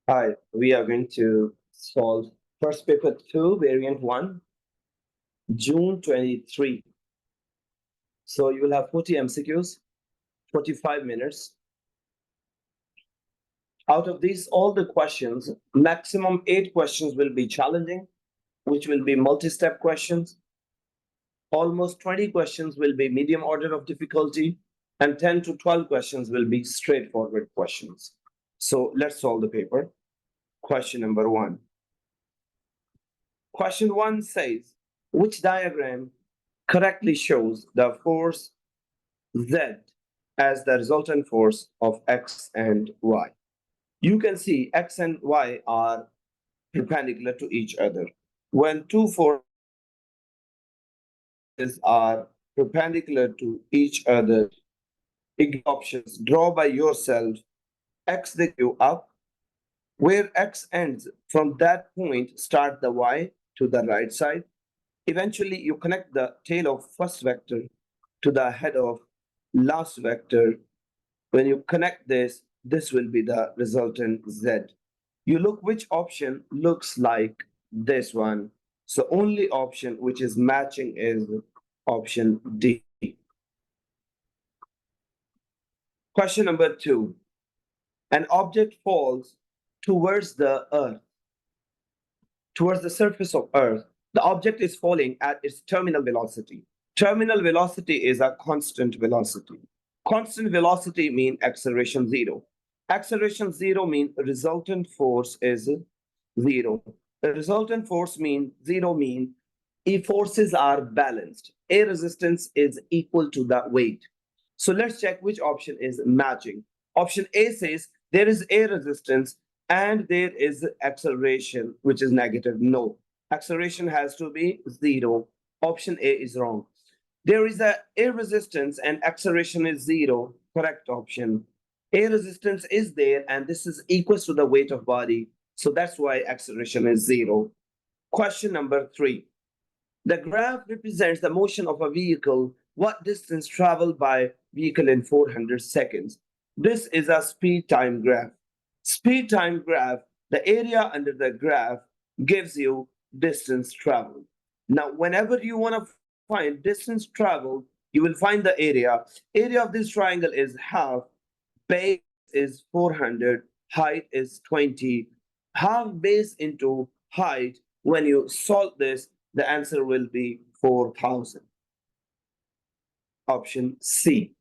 Hi, we are going to solve first paper 2, variant 1, June 23. So you will have 40 MCQs, 45 minutes. Out of these, all the questions, maximum 8 questions will be challenging, which will be multi-step questions. Almost 20 questions will be medium order of difficulty, and 10 to 12 questions will be straightforward questions. So let's solve the paper. Question number 1. Question 1 says, which diagram correctly shows the force Z as the resultant force of X and Y? You can see X and Y are perpendicular to each other. When two forces are perpendicular to each other, options draw by yourself. X they go up. Where X ends, from that point, start the Y to the right side. Eventually, you connect the tail of first vector to the head of last vector. When you connect this, this will be the resultant Z. You look which option looks like this one. So only option which is matching is option D. Question number 2. An object falls towards the earth, towards the surface of earth. The object is falling at its terminal velocity. Terminal velocity is a constant velocity. Constant velocity means acceleration 0. Acceleration 0 means resultant force is 0. The resultant force means 0 means if forces are balanced. A resistance is equal to the weight. So let's check which option is matching. Option A says there is a resistance and there is acceleration, which is negative. No, acceleration has to be 0. Option A is wrong. There is a resistance and acceleration is 0. Correct option. A resistance is there and this is equal to the weight of body. So that's why acceleration is 0. Question number 3. The graph represents the motion of a vehicle. What distance traveled by vehicle in 400 seconds? This is a speed time graph. Speed time graph, the area under the graph gives you distance traveled. Now, whenever you want to find distance traveled, you will find the area. Area of this triangle is half. Base is 400. Height is 20. Half base into height. When you solve this, the answer will be 4,000. Option C.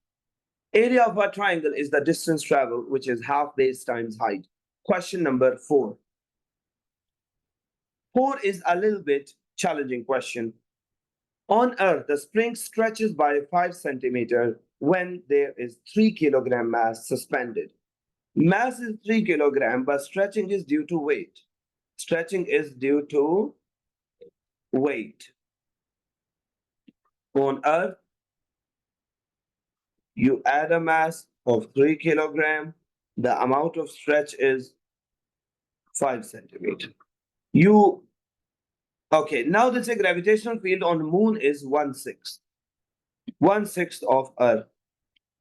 Area of a triangle is the distance traveled, which is half base times height. Question number 4. 4 is a little bit challenging question. On Earth, the spring stretches by 5 centimeters when there is 3 kilogram mass suspended. Mass is 3 kilogram, but stretching is due to weight. Stretching is due to weight. On Earth, you add a mass of 3 kilogram, the amount of stretch is 5 centimeters. Okay, now there's a gravitational field on moon is 1/6. 1/6 of Earth.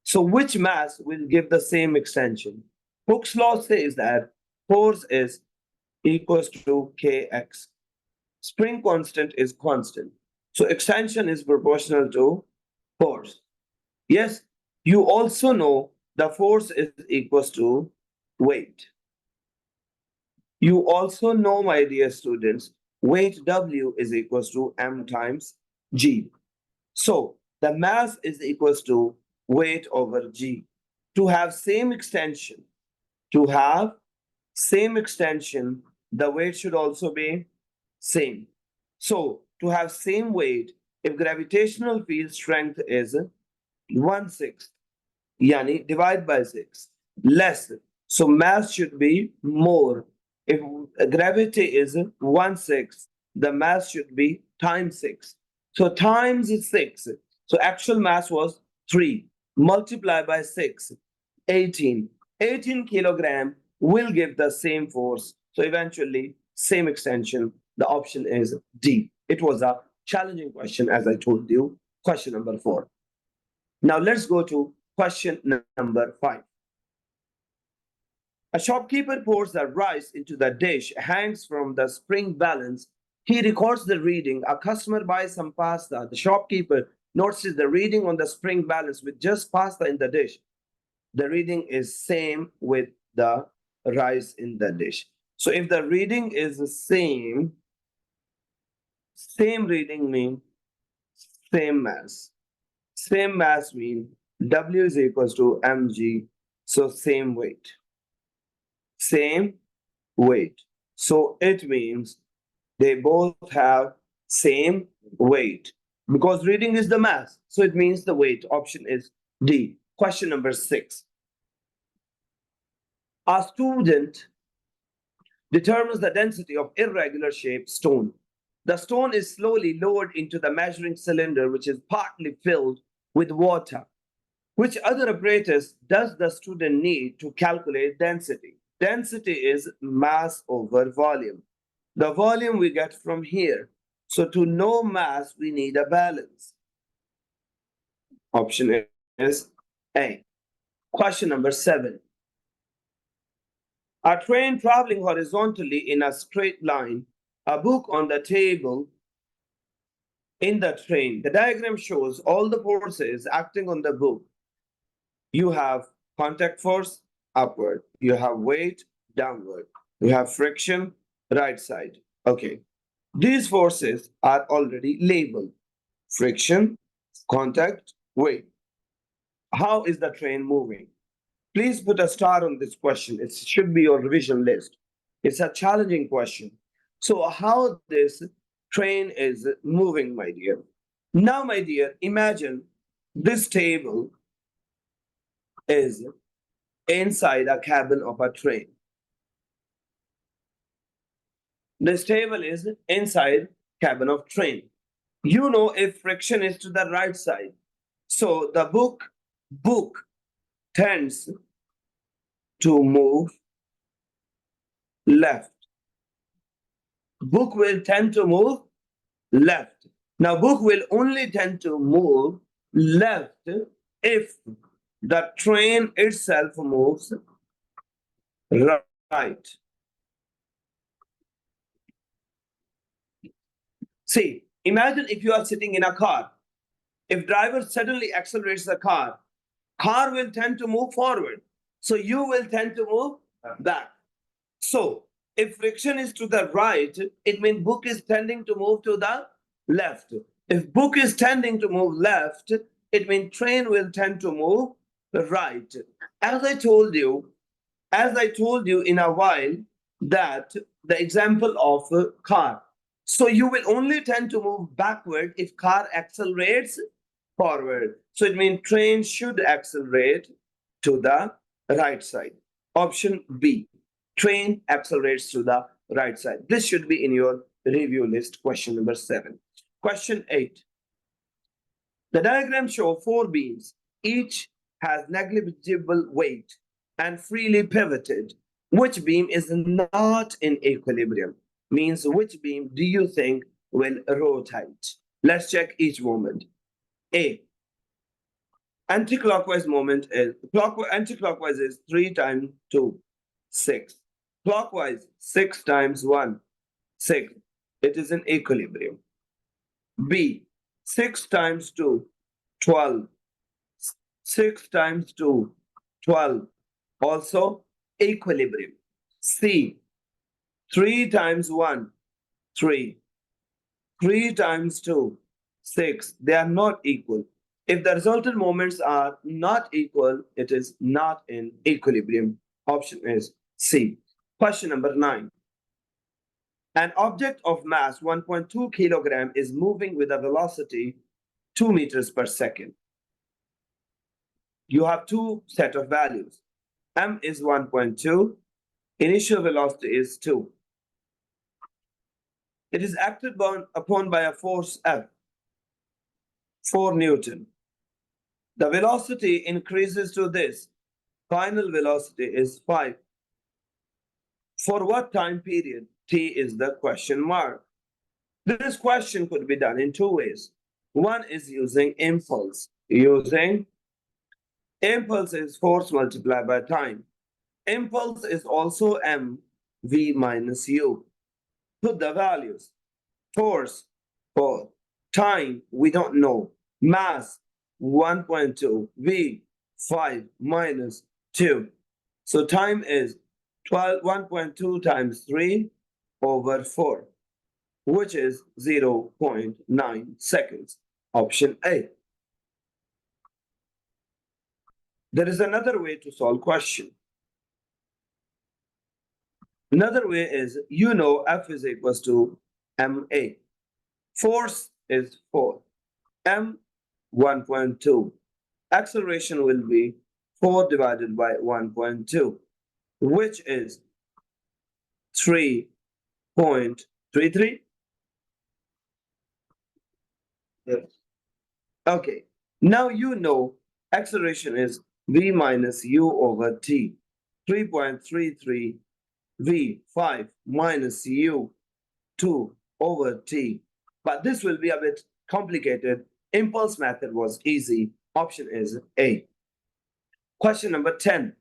So which mass will give the same extension? Hooke's law says that force is equals to kx. Spring constant is constant. So extension is proportional to force. Yes, you also know the force is equals to weight. You also know, my dear students, weight W is equals to M times G. So the mass is equals to weight over G. To have same extension, the weight should also be same. So to have same weight, if gravitational field strength is 1/6, yani divide by 6, less. So mass should be more. If gravity is 1/6, the mass should be times 6. So times is 6. So actual mass was 3. Multiply by 6, 18. 18 kilogram will give the same force. So eventually, same extension. The option is D. It was a challenging question, as I told you. Question number 4. Now let's go to question number 5. A shopkeeper pours the rice into the dish, hangs from the spring balance. He records the reading. A customer buys some pasta. The shopkeeper notices the reading on the spring balance with just pasta in the dish. The reading is same with the rice in the dish. So if the reading is the same reading means same mass. Same mass means W is equals to mg. So same weight. Same weight. So it means they both have same weight because reading is the mass. So it means the weight. Option is D. Question number 6. A student determines the density of irregular shaped stone. The stone is slowly lowered into the measuring cylinder, which is partly filled with water. Which other apparatus does the student need to calculate density? Density is mass over volume. The volume we get from here. So to know mass, we need a balance. Option is A. Question number 7. A train traveling horizontally in a straight line, a book on the table in the train. The diagram shows all the forces acting on the book. You have contact force, upward. You have weight, downward. You have friction, right side. Okay. These forces are already labeled. Friction, contact, weight. How is the train moving? Please put a star on this question. It should be your revision list. It's a challenging question. So how this train is moving, my dear? Now, my dear, imagine this table is inside a cabin of a train. This table is inside cabin of train. You know if friction is to the right side. So the book tends to move left. Book will tend to move left. Now book will only tend to move left if the train itself moves right. See, imagine if you are sitting in a car. If driver suddenly accelerates the car will tend to move forward. So you will tend to move back. So if friction is to the right, it means book is tending to move to the left. If book is tending to move left, it means train will tend to move right. As I told you in a while that the example of a car. So you will only tend to move backward if car accelerates forward. So it means train should accelerate to the right side. Option B, train accelerates to the right side. This should be in your review list, question number 7. Question 8. The diagram shows 4 beams. Each has negligible weight and freely pivoted. Which beam is not in equilibrium? Means which beam do you think will rotate? Let's check each moment. A. Anti-clockwise moment is anti-clockwise is 3 times 2, 6. Clockwise 6 times 1, 6. It is in equilibrium. B. 6 times 2, 12. 6 times 2, 12. Also equilibrium. C. 3 times 1, 3. 3 times 2, 6. They are not equal. If the resultant moments are not equal, it is not in equilibrium. Option is C. Question number 9. An object of mass 1.2 kilogram is moving with a velocity 2 meters per second. You have 2 set of values. M is 1.2. Initial velocity is 2. It is acted upon by a force F, 4 Newton. The velocity increases to this. Final velocity is 5. For what time period? T is the question mark. This question could be done in 2 ways. One is using impulse. Using impulse is force multiplied by time. Impulse is also mv minus u. Put the values. Force, 4. Time, we don't know. Mass, 1.2. V, 5 minus 2. So time is 1.2 times 3 over 4, which is 0.9 seconds. Option A. There is another way to solve question. Another way is, F is equals to ma. Force is 4. M 1.2. Acceleration will be 4 divided by 1.2, which is 3.33. Yes. Okay. Now acceleration is v minus u over t. 3.33 v 5 minus u 2 over t. But this will be a bit complicated. Impulse method was easy. Option is A. Question number 10.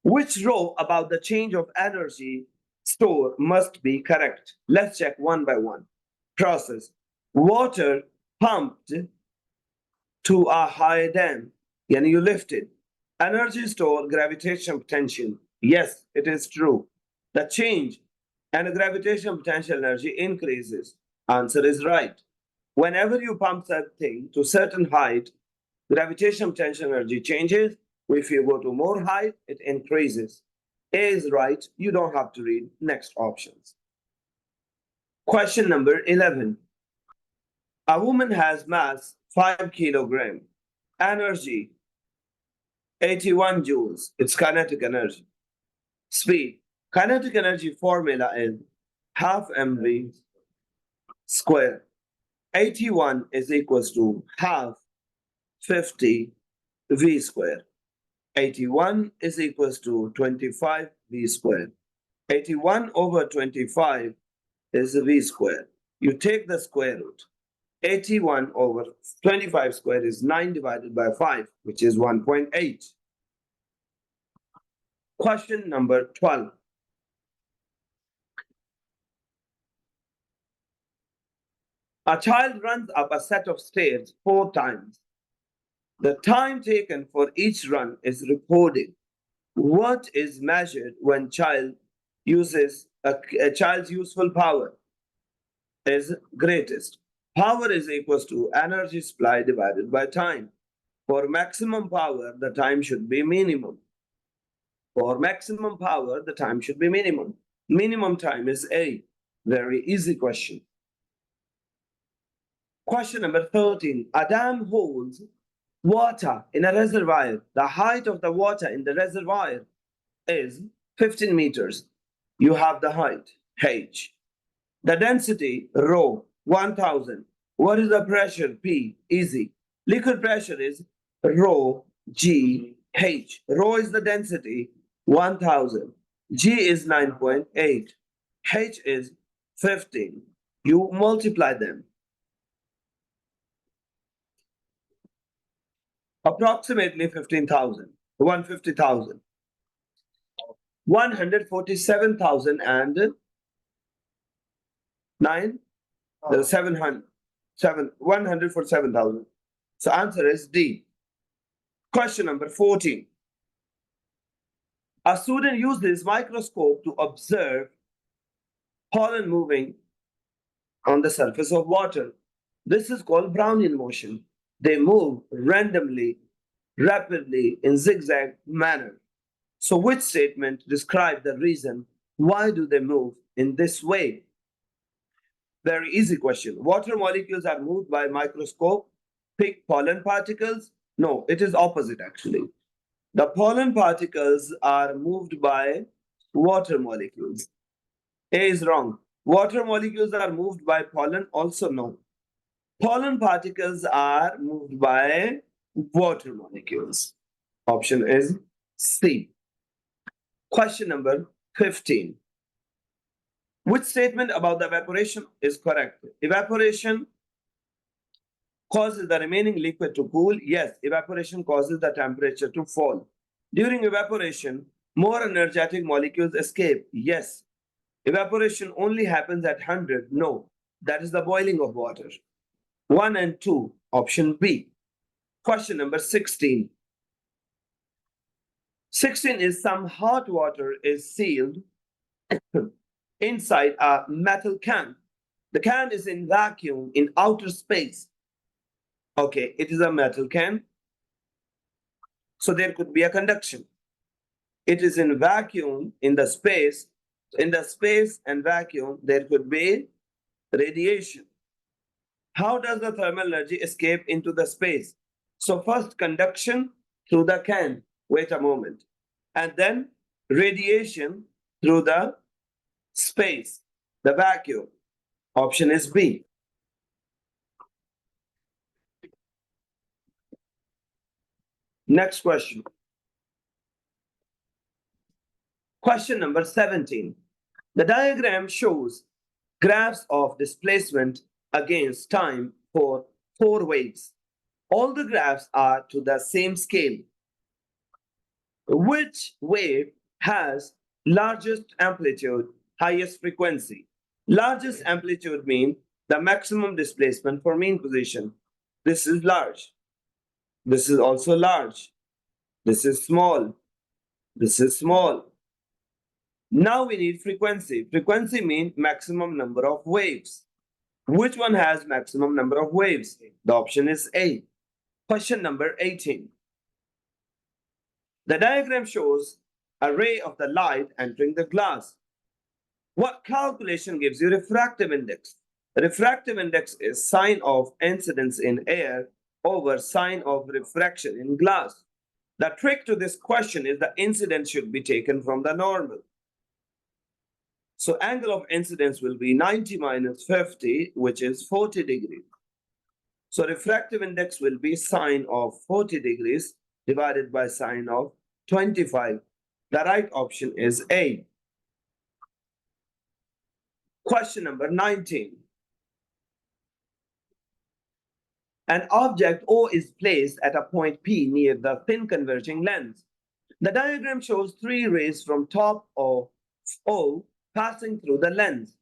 Which row about the change of energy store must be correct? Let's check one by one. Process. Water pumped to a high dam. Yani you lifted. Energy store, gravitation potential. Yes, it is true. The change and gravitation potential energy increases. Answer is right. Whenever you pump something to certain height, gravitation potential energy changes. If you go to more height, it increases. A is right. You don't have to read next options. Question number 11. A woman has mass 5 kilogram, energy 81 joules. It's kinetic energy. Speed. Kinetic energy formula is half mv square. 81 is equals to half 50 v square. 81 is equals to 25 v square. 81 over 25 is v square. You take the square root. 81 over 25 square is 9 divided by 5, which is 1.8. Question number 12. A child runs up a set of stairs 4 times. The time taken for each run is recorded. What is measured when child uses a child's useful power is greatest? Power is equals to energy supply divided by time. For maximum power, the time should be minimum. For maximum power, the time should be minimum. Minimum time is A. Very easy question. Question number 13. A dam holds water in a reservoir. The height of the water in the reservoir is 15 meters. You have the height, H. The density, rho, 1000. What is the pressure, P? Easy. Liquid pressure is rho G H. Rho is the density, 1000. G is 9.8. H is 15. You multiply them. Approximately 15,000, 150,000. 147,000 and 9, 700, 147,000. So answer is D. Question number 14. A student uses microscope to observe pollen moving on the surface of water. This is called Brownian motion. They move randomly, rapidly, in zigzag manner. So which statement describes the reason why do they move in this way? Very easy question. Water molecules are moved by microscope. Pick pollen particles. No, it is opposite actually. The pollen particles are moved by water molecules. A is wrong. Water molecules are moved by pollen. Also no. Pollen particles are moved by water molecules. Option is C. Question number 15. Which statement about the evaporation is correct? Evaporation causes the remaining liquid to cool? Yes. Evaporation causes the temperature to fall. During evaporation, more energetic molecules escape? Yes. Evaporation only happens at 100? No. That is the boiling of water. 1 and 2, option B. Question number 16. 16 is some hot water is sealed inside a metal can. The can is in vacuum in outer space. Okay, it is a metal can, so there could be a conduction. It is in vacuum in the space. In the space and vacuum, there could be radiation. How does the thermal energy escape into the space? So first conduction through the can. Wait a moment. And then radiation through the space, the vacuum. Option is B. Next question. Question number 17. The diagram shows graphs of displacement against time for 4 waves. All the graphs are to the same scale. Which wave has largest amplitude, highest frequency? Largest amplitude means the maximum displacement for mean position. This is large. This is also large. This is small. This is small. Now we need frequency. Frequency means maximum number of waves. Which one has maximum number of waves? The option is A. Question number 18. The diagram shows a ray of the light entering the glass. What calculation gives you refractive index? Refractive index is sign of incidence in air over sign of refraction in glass. The trick to this question is the incidence should be taken from the normal. So angle of incidence will be 90 minus 50, which is 40 degrees. So refractive index will be sine of 40 degrees divided by sine of 25. The right option is A. Question number 19. An object O is placed at a point P near the thin converging lens. The diagram shows 3 rays from top of O passing through the lens.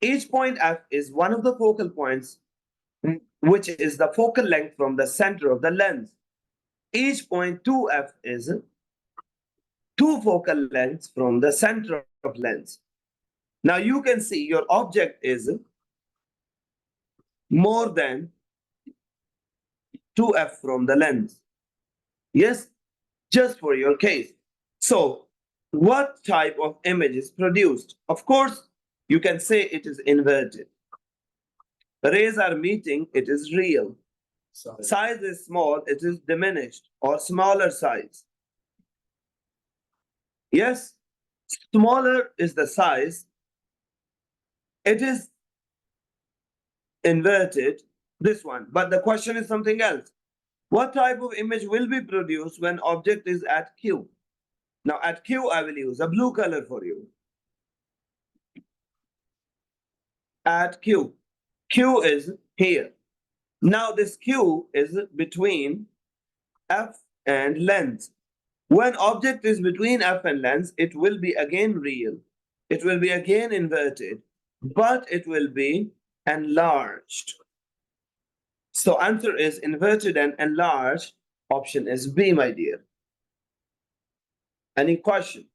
Each point F is one of the focal points, which is the focal length from the center of the lens. Each point 2F is 2 focal lengths from the center of lens. Now you can see your object is more than 2F from the lens. Yes, just for your case. So what type of image is produced? Of course, you can say it is inverted. Rays are meeting, it is real. Size is small, it is diminished or smaller size. Yes, smaller is the size. It is inverted, this one. But the question is something else. What type of image will be produced when object is at Q? Now at Q, I will use a blue color for you. At Q. Q is here. Now this Q is between F and lens. When object is between F and lens, it will be again real. It will be again inverted, but it will be enlarged. So answer is inverted and enlarged. Option is B, my dear. Any question?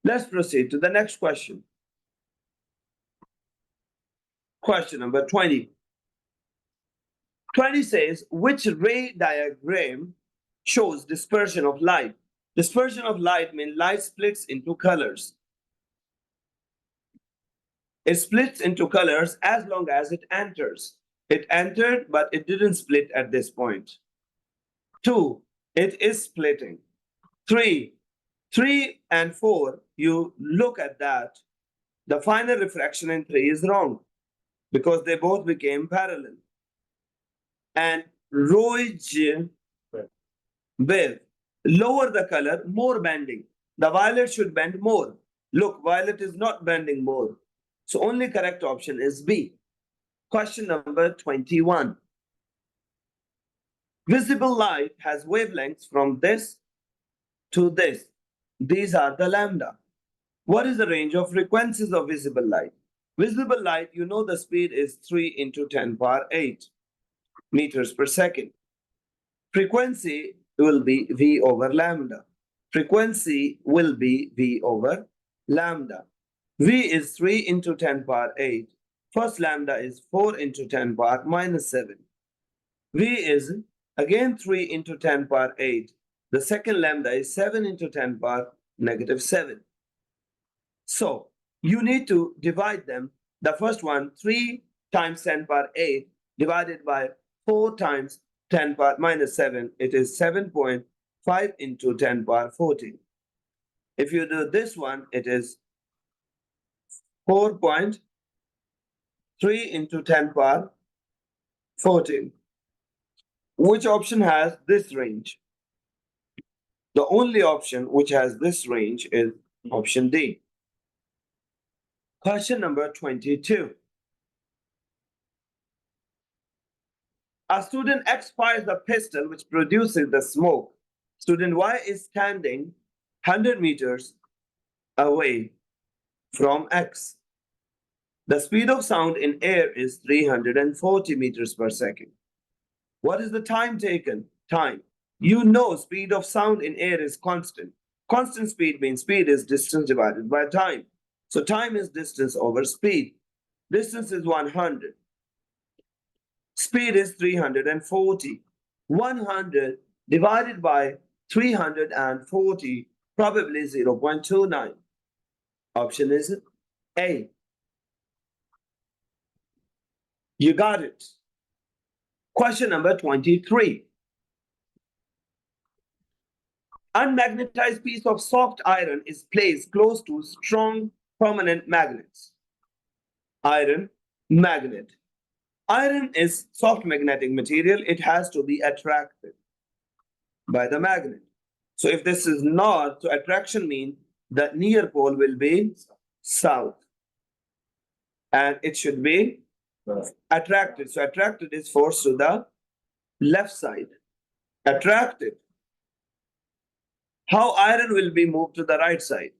Let's proceed to the next question. Question number 20. 20 says, which ray diagram shows dispersion of light? Dispersion of light means light splits into colors. It splits into colors as long as it enters. It entered, but it didn't split at this point. 2, it is splitting. 3 and 4, you look at that. The final refraction in 3 is wrong because they both became parallel. And Roig wave, lower the color, more bending. The violet should bend more. Look, violet is not bending more. So only correct option is B. Question number 21. Visible light has wavelengths from this to this. These are the lambda. What is the range of frequencies of visible light? Visible light, you know the speed is 3 into 10 power 8 meters per second. Frequency will be V over lambda. Frequency will be V over lambda. V is 3 into 10 power 8. First lambda is 4 into 10 power minus 7. V is again 3 into 10 power 8. The second lambda is 7 into 10 power negative 7. So you need to divide them. The first one, 3 times 10 power 8 divided by 4 times 10 power minus 7. It is 7.5 into 10 power 14. If you do this one, it is 4.3 into 10 power 14. Which option has this range? The only option which has this range is option D. Question number 22. A student X fires the pistol which produces the smoke. Student Y is standing 100 meters away from X. The speed of sound in air is 340 meters per second. What is the time taken? Time. You know speed of sound in air is constant. Constant speed means speed is distance divided by time. So time is distance over speed. Distance is 100. Speed is 340. 100 divided by 340, probably 0.29. Option is A. You got it. Question number 23. Unmagnetized piece of soft iron is placed close to strong permanent magnets. Iron, magnet. Iron is soft magnetic material. It has to be attracted by the magnet. So if this is north, so attraction means the near pole will be south. And it should be attracted. So attracted is forced to the left side. Attracted. How iron will be moved to the right side?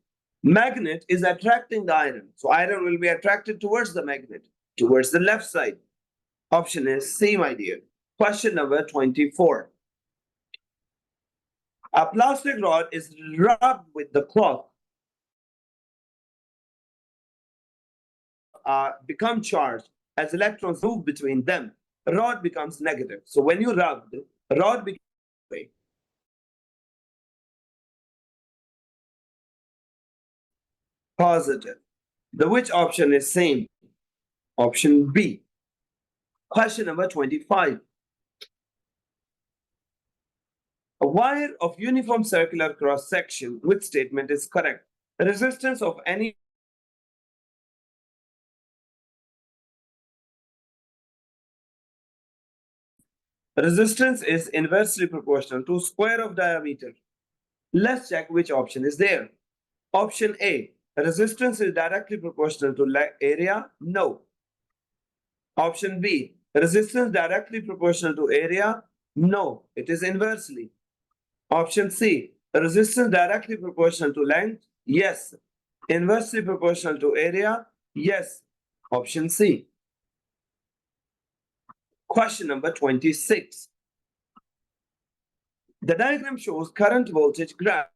Magnet is attracting the iron. So iron will be attracted towards the magnet, towards the left side. Option is C, my dear. Question number 24. A plastic rod is rubbed with the cloth. Become charged as electrons move between them. Rod becomes negative. So when you rub, rod becomes positive. The which option is same? Option B. Question number 25. A wire of uniform circular cross section, which statement is correct? The resistance of any resistance is inversely proportional to square of diameter. Let's check which option is there. Option A, resistance is directly proportional to area. No. Option B, resistance directly proportional to area. No, it is inversely. Option C, resistance directly proportional to length. Yes. Inversely proportional to area. Yes. Option C. Question number 26. The diagram shows current voltage graph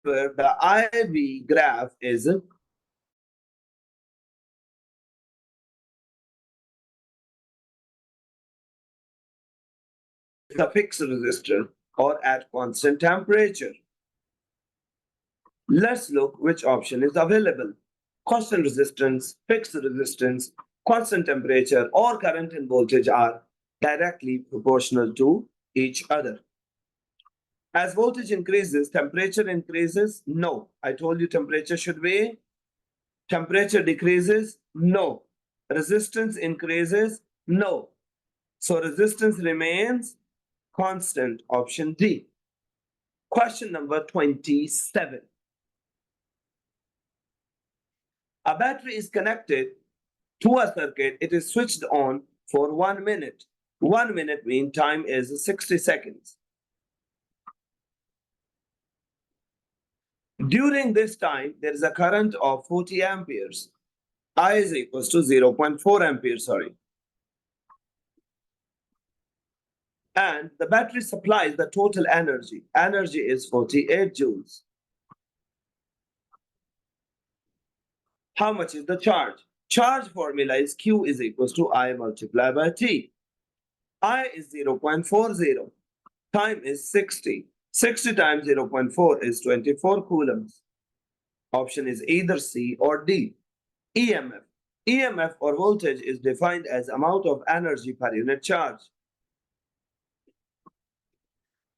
where the IV graph is a fixed resistor or at constant temperature. Let's look which option is available. Constant resistance, fixed resistance, constant temperature, or current and voltage are directly proportional to each other. As voltage increases, temperature increases? No. I told you temperature should be. Temperature decreases? No. Resistance increases? No. So resistance remains constant. Option D. Question number 27. A battery is connected to a circuit. It is switched on for 1 minute. 1 minute mean time is 60 seconds. During this time, there is a current of 40 amperes. I is equals to 0.4 amperes, sorry. And the battery supplies the total energy. Energy is 48 joules. How much is the charge? Charge formula is Q is equals to I multiplied by T. I is 0.40. Time is 60. 60 times 0.4 is 24 coulombs. Option is either C or D. EMF. EMF or voltage is defined as amount of energy per unit charge.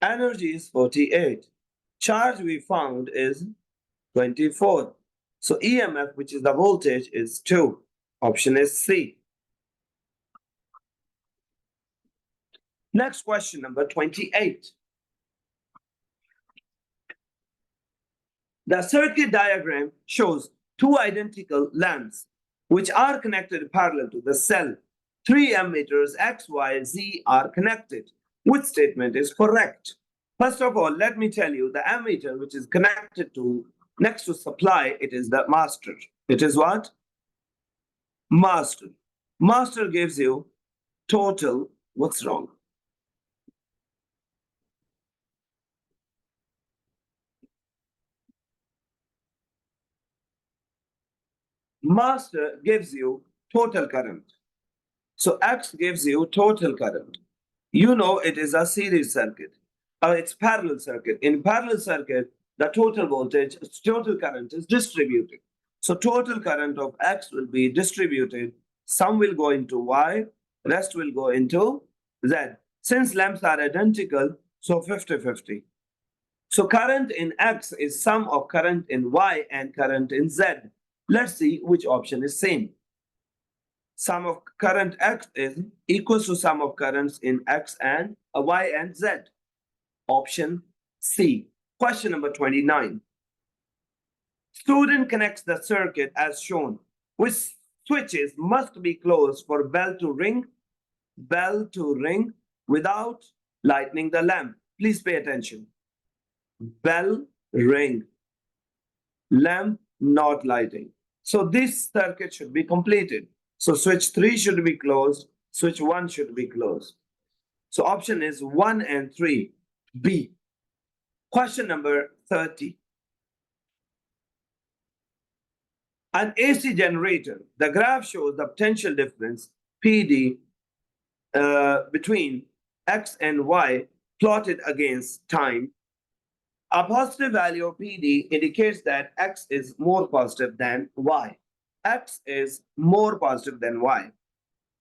Energy is 48. Charge we found is 24. So EMF, which is the voltage, is 2. Option is C. Next question, number 28. The circuit diagram shows two identical lamps which are connected parallel to the cell. 3 ammeters X, Y, Z are connected. Which statement is correct? First of all, let me tell you the ammeter which is connected to next to supply, it is the master. It is what? Master. Master gives you total. What's wrong? Master gives you total current. So X gives you total current. You know it is a series circuit. It's parallel circuit. In parallel circuit, the total voltage, total current is distributed. So total current of X will be distributed. Some will go into Y, rest will go into Z. Since lamps are identical, so 50-50. So current in X is sum of current in Y and current in Z. Let's see which option is same. Sum of current X is equals to sum of currents in X and Y and Z. Option C. Question number 29. Student connects the circuit as shown. Which switches must be closed for bell to ring without lighting the lamp? Please pay attention. Bell ring, lamp not lighting. So this circuit should be completed. So switch 3 should be closed, switch 1 should be closed. So option is 1 and 3, B. Question number 30. An AC generator, the graph shows the potential difference, PD, between X and Y plotted against time. A positive value of PD indicates that X is more positive than Y. X is more positive than Y,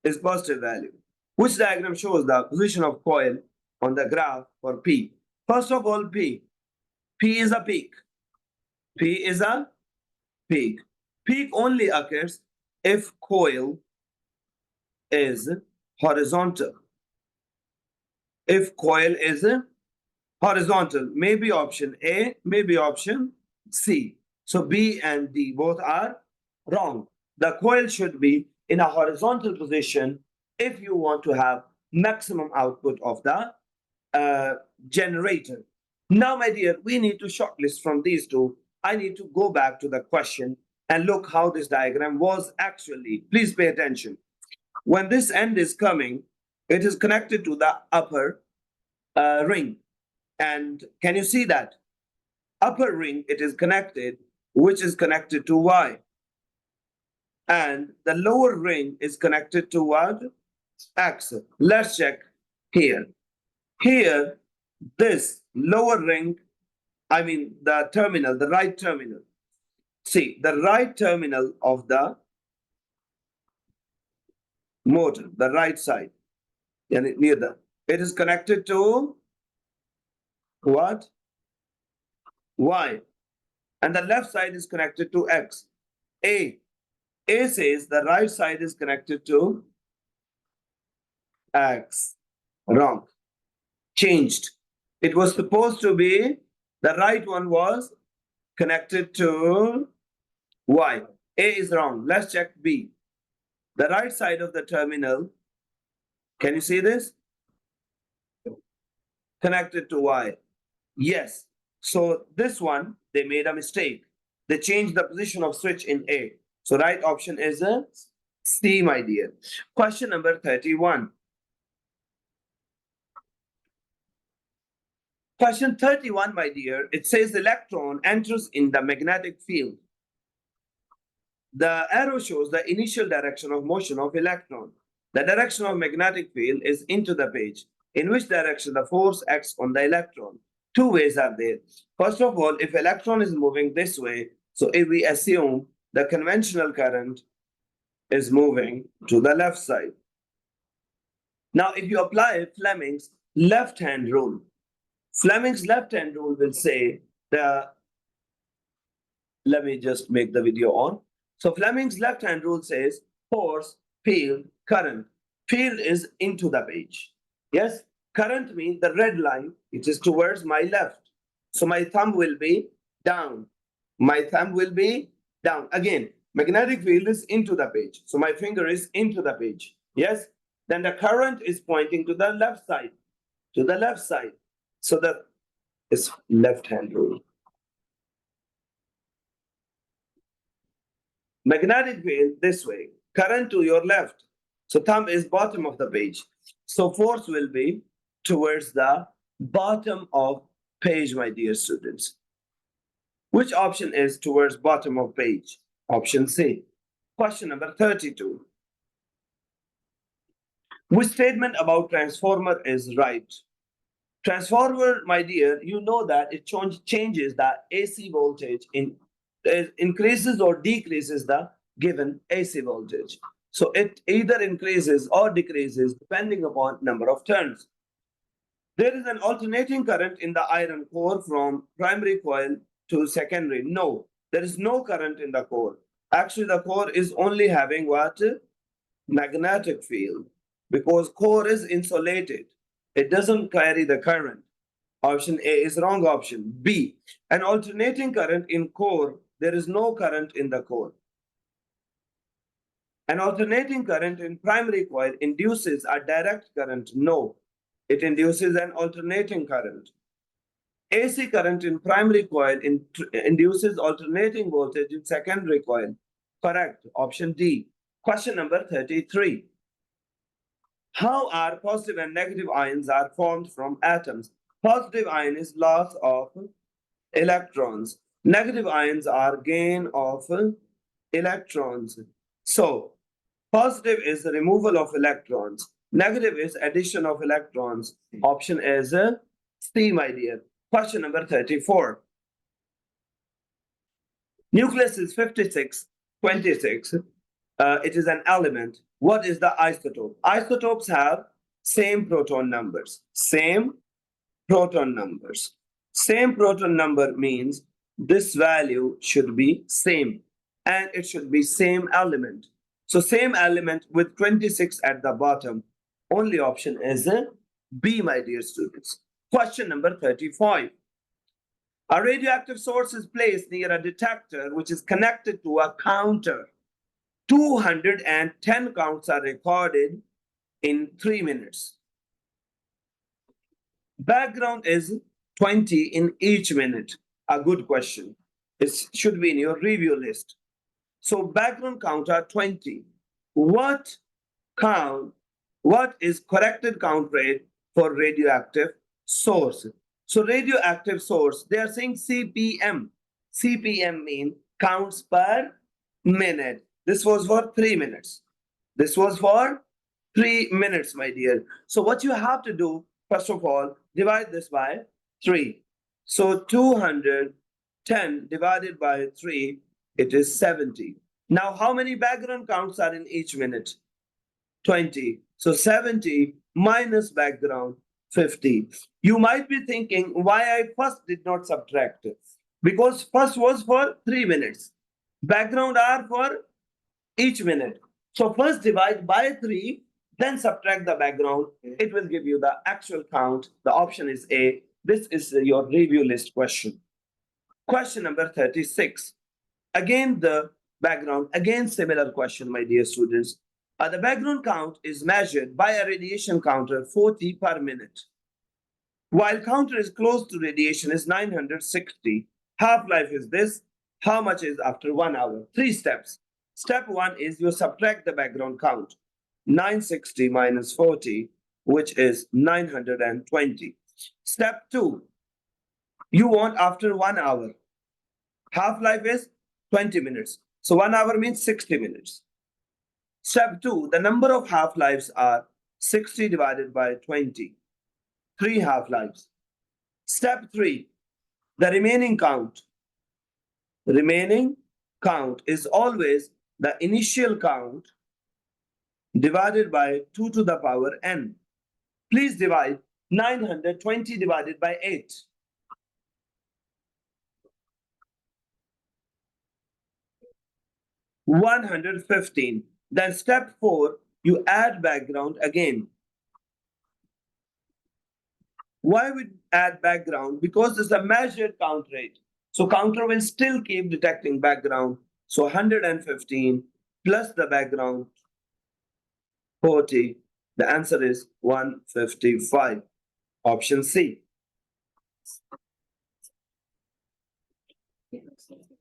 is positive value. Which diagram shows the position of coil on the graph for P? First of all, P is a peak. P is a peak. Peak only occurs if coil is horizontal. If coil is horizontal, maybe option A, maybe option C. So B and D both are wrong. The coil should be in a horizontal position if you want to have maximum output of the generator. Now, my dear, we need to shortlist from these two. I need to go back to the question and look how this diagram was actually. Please pay attention. When this end is coming, it is connected to the upper ring. And can you see that? Upper ring, it is connected, which is connected to Y. And the lower ring is connected to what? X. Let's check here. Here, this lower ring, I mean the terminal, the right terminal. See, the right terminal of the motor, the right side, near the, it is connected to what? Y. And the left side is connected to X. A says the right side is connected to X. Wrong. Changed. It was supposed to be, the right one was connected to Y. A is wrong. Let's check B. The right side of the terminal Can you see this? Connected to Y. Yes. So this one, they made a mistake. They changed the position of switch in A. So right option is a C, my dear. Question number 31. Question 31, my dear, it says electron enters in the magnetic field. The arrow shows the initial direction of motion of electron. The direction of magnetic field is into the page. In which direction the force acts on the electron? Two ways are there. First of all, if electron is moving this way, so if we assume the conventional current is moving to the left side. Now, if you apply Fleming's left-hand rule, Fleming's left-hand rule will say let me just make the video on. So Fleming's left-hand rule says force, field, current. Field is into the page. Yes, current means the red line, which is towards my left. So my thumb will be down. My thumb will be down. Again, magnetic field is into the page. So my finger is into the page. Yes, then the current is pointing to the left side. To the left side. So that is left-hand rule. Magnetic field this way, current to your left. So thumb is bottom of the page. So force will be towards the bottom of page, my dear students. Which option is towards bottom of page? Option C. Question number 32. Which statement about transformer is right? Transformer, my dear, you know that it changes the AC voltage it increases or decreases the given AC voltage. So it either increases or decreases depending upon number of turns. There is an alternating current in the iron core from primary coil to secondary. No, there is no current in the core. Actually, the core is only having what? Magnetic field, because core is insulated. It doesn't carry the current. Option A is wrong option. B, an alternating current in core. There is no current in the core. An alternating current in primary coil induces a direct current. No, it induces an alternating current. AC current in primary coil induces alternating voltage in secondary coil. Correct. Option D. Question number 33. How are positive and negative ions are formed from atoms? Positive ion is loss of electrons. Negative ions are gain of electrons. So, positive is the removal of electrons. Negative is addition of electrons. Option is C, my dear. Question number 34. Nucleus is 56, 26. It is an element. What is the isotope? Isotopes have same proton numbers. Same proton numbers. Same proton number means this value should be same and it should be same element. So same element with 26 at the bottom. Only option is B, my dear students. Question number 35. A radioactive source is placed near a detector which is connected to a counter. 210 counts are recorded in 3 minutes. Background is 20 in each minute. A good question. It should be in your review list. So background count are 20. What is corrected count rate for radioactive source? So radioactive source, they are saying CPM. CPM means counts per minute. This was for 3 minutes. This was for 3 minutes, my dear. So what you have to do, first of all, divide this by 3. So 210 divided by 3, it is 70. Now, how many background counts are in each minute? 20. So 70 minus background, 50. You might be thinking why I first did not subtract. Because first was for 3 minutes. Background are for each minute. So first divide by 3, then subtract the background. It will give you the actual count. The option is A. This is your review list question. Question number 36. Again, the background. Again, similar question, my dear students. The background count is measured by a radiation counter 40 per minute. While counter is close to radiation is 960. Half-life is this. How much is after 1 hour? 3 steps. Step 1 is you subtract the background count. 960 minus 40, which is 920. Step 2, you want after 1 hour. Half-life is 20 minutes. So 1 hour means 60 minutes. Step 2, the number of half-lives are 60 divided by 20. 3 half-lives. Step 3, the remaining count. Remaining count is always the initial count divided by 2 to the power n. Please divide 920 divided by 8. 115. Then step 4, you add background again. Why we add background? Because it's a measured count rate. So counter will still keep detecting background. So 115 plus the background 40. The answer is 155. Option C.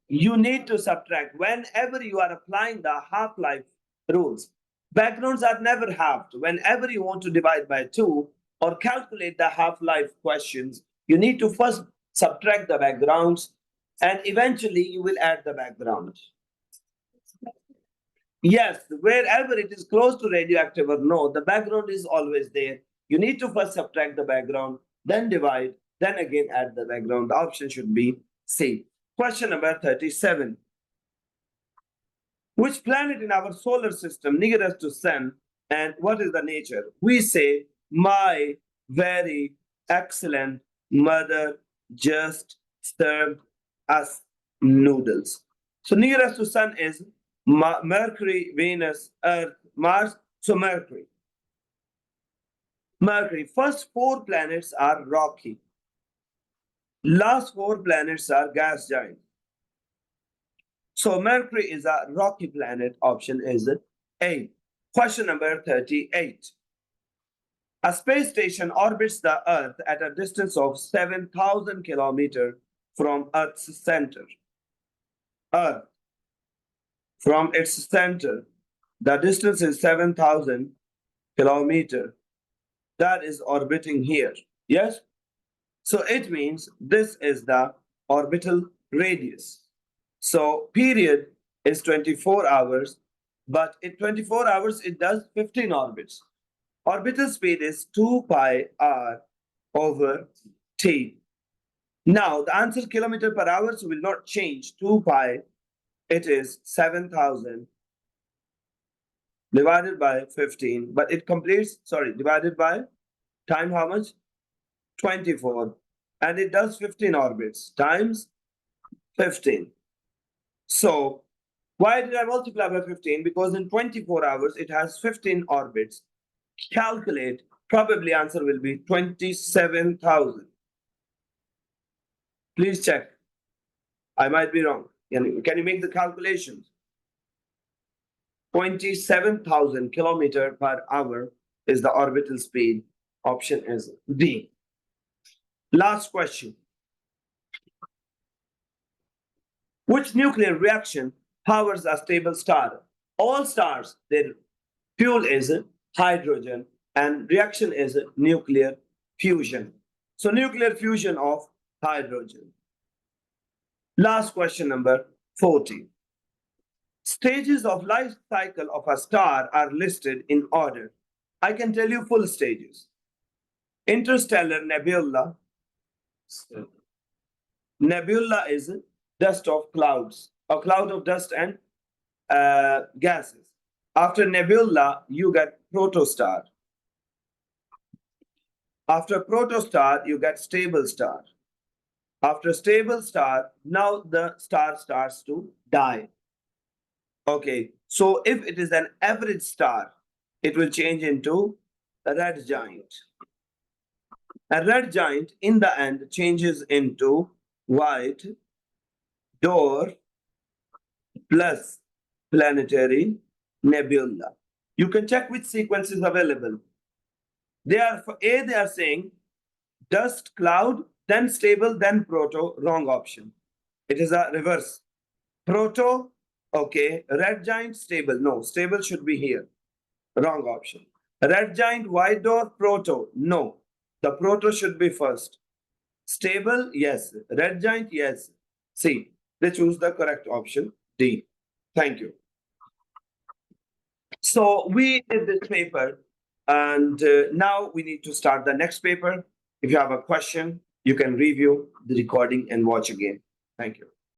You need to subtract whenever you are applying the half-life rules. Backgrounds are never halved. Whenever you want to divide by 2 or calculate the half-life questions, you need to first subtract the backgrounds and eventually you will add the background. Yes, wherever it is close to radioactive or no, the background is always there. You need to first subtract the background, then divide, then again add the background. The option should be C. Question number 37. Which planet in our solar system nearest to Sun and what is the nature? We say, my very excellent mother just served us noodles. So nearest to Sun is Mercury, Venus, Earth, Mars. So Mercury. Mercury. First 4 planets are rocky. Last 4 planets are gas giants. So Mercury is a rocky planet. Option is A. Question number 38. A space station orbits the Earth at a distance of 7,000 kilometers from Earth's center. Earth. From its center, the distance is 7,000 kilometers. That is orbiting here. Yes? So it means this is the orbital radius. So period is 24 hours, but in 24 hours, it does 15 orbits. Orbital speed is 2 pi r over t. Now, the answer kilometer per hour will not change. 2 pi, it is 7,000 divided by 15, but it completes, divided by time how much? 24. And it does 15 orbits times 15. So, why did I multiply by 15? Because in 24 hours, it has 15 orbits. Calculate, probably answer will be 27,000. Please check. I might be wrong. Can you make the calculations? 27,000 kilometers per hour is the orbital speed. Option is D. Last question. Which nuclear reaction powers a stable star? All stars, their fuel is hydrogen and reaction is nuclear fusion. So nuclear fusion of hydrogen. Last question number 40. Stages of life cycle of a star are listed in order. I can tell you full stages. Interstellar nebula. Nebula is dust of clouds, a cloud of dust and gases. After nebula, you get protostar. After protostar, you get stable star. After stable star, now the star starts to die. Okay, so if it is an average star, it will change into a red giant. A red giant in the end changes into white dwarf plus planetary nebula. You can check which sequence is available. They are for A, they are saying dust, cloud, then stable, then proto, wrong option. It is a reverse. Proto, okay, red giant, stable. No, stable should be here. Wrong option. Red giant, white door, proto. No, the proto should be first. Stable, yes. Red giant, yes. C. They choose the correct option, D. Thank you. So we did this paper, and now we need to start the next paper. If you have a question, you can review the recording and watch again. Thank you.